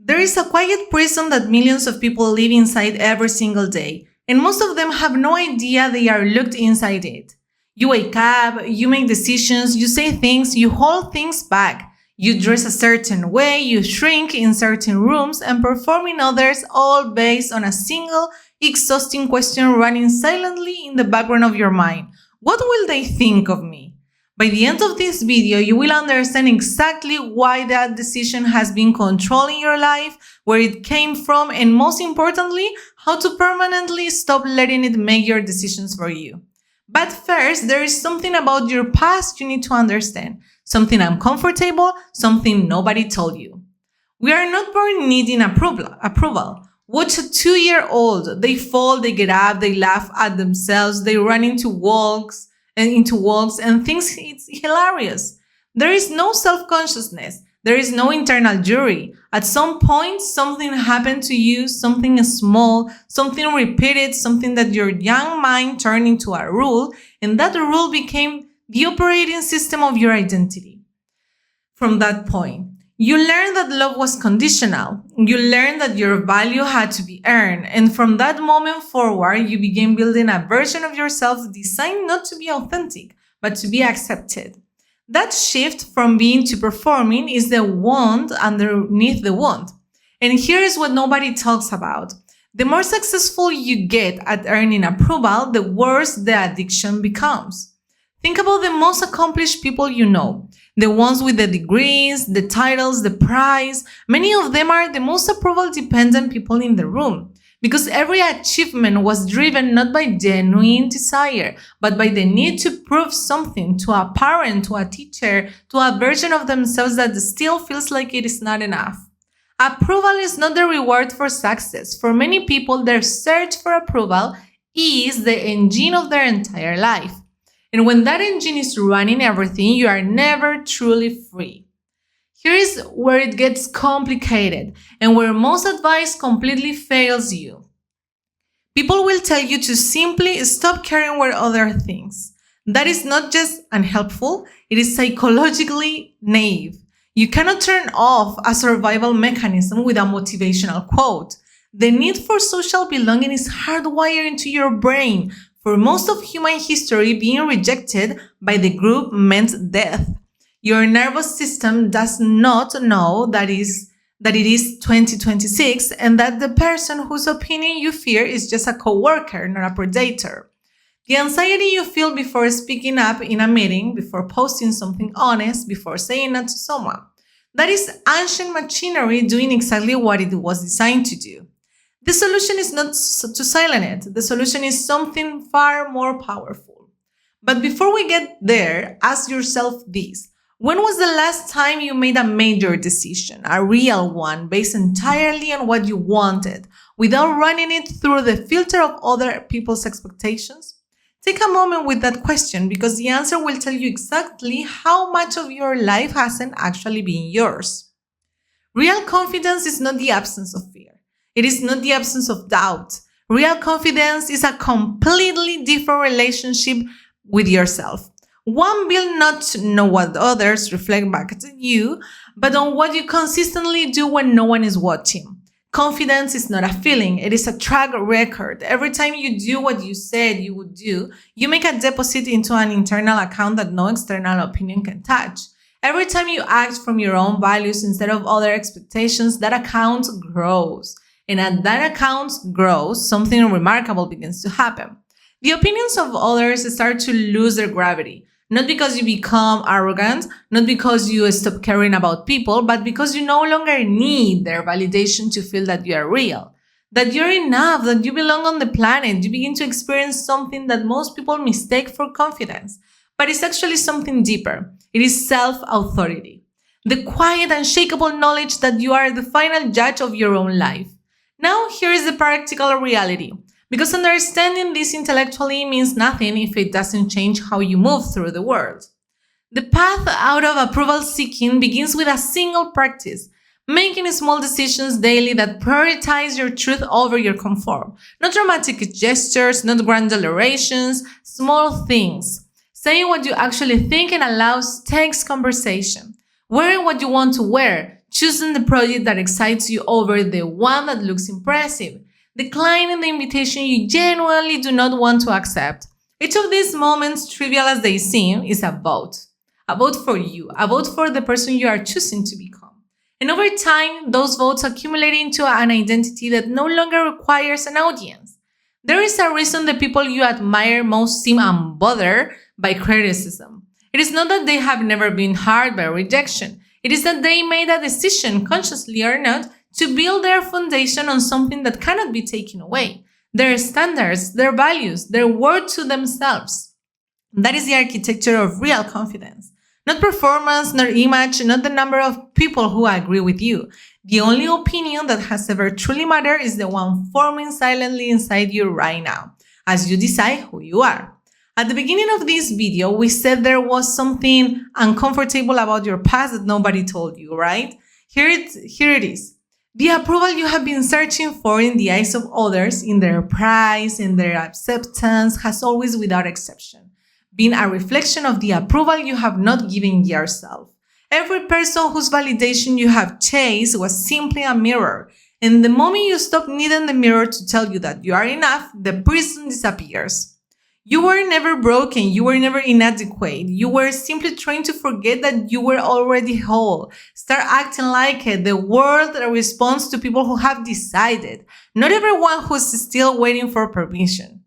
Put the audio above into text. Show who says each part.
Speaker 1: There is a quiet prison that millions of people live inside every single day, and most of them have no idea they are locked inside it. You wake up, you make decisions, you say things, you hold things back. You dress a certain way, you shrink in certain rooms, and perform in others, all based on a single, exhausting question running silently in the background of your mind. What will they think of me? By the end of this video, you will understand exactly why that decision has been controlling your life, where it came from, and most importantly, how to permanently stop letting it make your decisions for you. But first, there is something about your past you need to understand. Something uncomfortable, something nobody told you. We are not born needing approval. Watch a 2-year-old. They fall, they get up, they laugh at themselves, they run into walls and thinks it's hilarious. There is no self-consciousness. There is no internal jury. At some point, something happened to you, something small, something repeated, something that your young mind turned into a rule, and that rule became the operating system of your identity. From that point, you learn that love was conditional. You learn that your value had to be earned. And from that moment forward, you begin building a version of yourself designed not to be authentic, but to be accepted. That shift from being to performing is the want underneath the want. And here is what nobody talks about. The more successful you get at earning approval, the worse the addiction becomes. Think about the most accomplished people you know. The ones with the degrees, the titles, the prize. Many of them are the most approval-dependent people in the room. Because every achievement was driven not by genuine desire, but by the need to prove something to a parent, to a teacher, to a version of themselves that still feels like it is not enough. Approval is not the reward for success. For many people, their search for approval is the engine of their entire life. And when that engine is running everything, you are never truly free. Here is where it gets complicated and where most advice completely fails you. People will tell you to simply stop caring what others think. That is not just unhelpful, it is psychologically naive. You cannot turn off a survival mechanism with a motivational quote. The need for social belonging is hardwired into your brain. For most of human history, being rejected by the group meant death. Your nervous system does not know that it is 2026 and that the person whose opinion you fear is just a coworker, not a predator. The anxiety you feel before speaking up in a meeting, before posting something honest, before saying that to someone. That is ancient machinery doing exactly what it was designed to do. The solution is not to silence it. The solution is something far more powerful. But before we get there, ask yourself this. When was the last time you made a major decision, a real one, based entirely on what you wanted, without running it through the filter of other people's expectations? Take a moment with that question because the answer will tell you exactly how much of your life hasn't actually been yours. Real confidence is not the absence of fear. It is not the absence of doubt. Real confidence is a completely different relationship with yourself. One built not on what others reflect back at you, but on what you consistently do when no one is watching. Confidence is not a feeling, it is a track record. Every time you do what you said you would do, you make a deposit into an internal account that no external opinion can touch. Every time you act from your own values instead of other expectations, that account grows. And as that account grows, something remarkable begins to happen. The opinions of others start to lose their gravity. Not because you become arrogant, not because you stop caring about people, but because you no longer need their validation to feel that you are real, that you're enough, that you belong on the planet. You begin to experience something that most people mistake for confidence, but it's actually something deeper. It is self-authority, the quiet, unshakable knowledge that you are the final judge of your own life. Now, here is the practical reality. Because understanding this intellectually means nothing if it doesn't change how you move through the world. The path out of approval seeking begins with a single practice, making small decisions daily that prioritize your truth over your comfort. Not dramatic gestures, not grand declarations, small things. Saying what you actually think and allows takes conversation. Wearing what you want to wear, choosing the project that excites you over the one that looks impressive, declining the invitation you genuinely do not want to accept. Each of these moments, trivial as they seem, is a vote. A vote for you, a vote for the person you are choosing to become. And over time, those votes accumulate into an identity that no longer requires an audience. There is a reason the people you admire most seem unbothered by criticism. It is not that they have never been hurt by rejection. It is that they made a decision, consciously or not, to build their foundation on something that cannot be taken away. Their standards, their values, their word to themselves. That is the architecture of real confidence. Not performance, nor image, not the number of people who agree with you. The only opinion that has ever truly mattered is the one forming silently inside you right now, as you decide who you are. At the beginning of this video, we said there was something uncomfortable about your past that nobody told you, right? Here it is. The approval you have been searching for in the eyes of others, in their praise, in their acceptance, has always, without exception, been a reflection of the approval you have not given yourself. Every person whose validation you have chased was simply a mirror. And the moment you stop needing the mirror to tell you that you are enough, the prison disappears. You were never broken. You were never inadequate. You were simply trying to forget that you were already whole. Start acting like it. The world responds to people who have decided, not everyone who's still waiting for permission.